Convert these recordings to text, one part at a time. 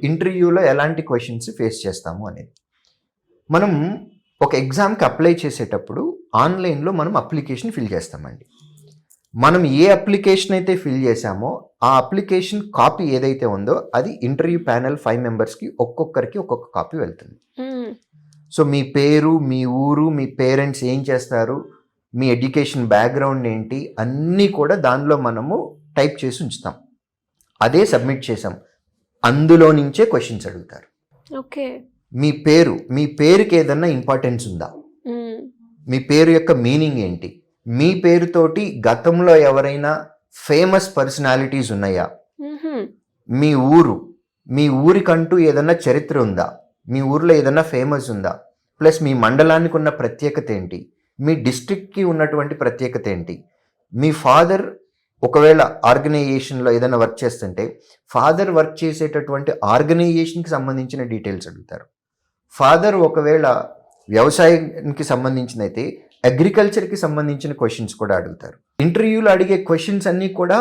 ఇంటర్వ్యూలో ఎలాంటి questions face చేస్తాము అనేది. మనం ఒక ఎగ్జామ్కి అప్లై చేసేటప్పుడు ఆన్లైన్లో మనం అప్లికేషన్ ఫిల్ చేస్తామండి. మనం ఏ అప్లికేషన్ అయితే ఫిల్ చేశామో ఆ అప్లికేషన్ కాపీ ఏదైతే ఉందో అది ఇంటర్వ్యూ ప్యానెల్ 5 మెంబర్స్కి ఒక్కొక్కరికి ఒక్కొక్క కాపీ వెళ్తుంది. సో మీ పేరు, మీ ఊరు, మీ పేరెంట్స్ ఏం చేస్తారు, మీ ఎడ్యుకేషన్ బ్యాక్గ్రౌండ్ ఏంటి అన్నీ కూడా దానిలో మనము టైప్ చేసి ఉంచుతాం. అదే సబ్మిట్ చేసాం, అందులో నుంచే క్వశ్చన్స్ అడుగుతారు. ఓకే. మీ పేరుకి ఏదన్నా ఇంపార్టెన్స్ ఉందా, మీ పేరు యొక్క మీనింగ్ ఏంటి, మీ పేరుతోటి గతంలో ఎవరైనా ఫేమస్ పర్సనాలిటీస్ ఉన్నాయా, మీ ఊరికంటూ ఏదన్నా చరిత్ర ఉందా, మీ ఊర్లో ఏదన్నా ఫేమస్ ఉందా, ప్లస్ మీ మండలానికి ఉన్న ప్రత్యేకత ఏంటి, మీ డిస్ట్రిక్ట్కి ఉన్నటువంటి ప్రత్యేకత ఏంటి, మీ ఫాదర్ ఒకవేళ ఆర్గనైజేషన్లో ఏదైనా వర్క్ చేస్తుంటే ఫాదర్ వర్క్ చేసేటటువంటి ఆర్గనైజేషన్కి సంబంధించిన డీటెయిల్స్ అడుగుతారు. ఫాదర్ ఒకవేళ వ్యవసాయానికి సంబంధించిన అయితే అగ్రికల్చర్కి సంబంధించిన క్వశ్చన్స్ కూడా అడుగుతారు. ఇంటర్వ్యూలో అడిగే క్వశ్చన్స్ అన్నీ కూడా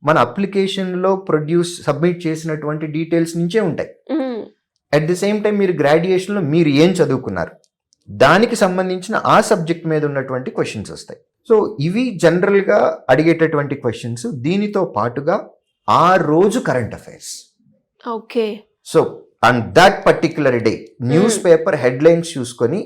మన అప్లికేషన్లో సబ్మిట్ చేసినటువంటి డీటెయిల్స్ నుంచే ఉంటాయి. అట్ ది సేమ్ టైం మీరు గ్రాడ్యుయేషన్లో మీరు ఏం చదువుకున్నారు దానికి సంబంధించిన ఆ సబ్జెక్ట్ మీద ఉన్నటువంటి క్వశ్చన్స్ వస్తాయి. సో ఇవి జనరల్గా అడిగేటటువంటి క్వశ్చన్స్. దీనితో పాటుగా ఆ రోజు current affairs. Okay. So and that particular day news paper headlines చూసుకొని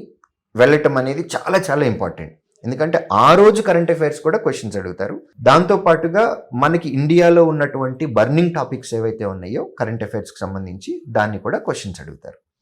వెళ్ళటం అనేది చాలా చాలా ఇంపార్టెంట్. ఎందుకంటే ఆ రోజు కరెంట్ అఫైర్స్ కూడా క్వశ్చన్స్ అడుగుతారు. దాంతో పాటుగా మనకి ఇండియాలో ఉన్నటువంటి బర్నింగ్ టాపిక్స్ ఏవైతే ఉన్నాయో కరెంట్ అఫైర్స్కి సంబంధించి దాన్ని కూడా క్వశ్చన్స్ అడుగుతారు.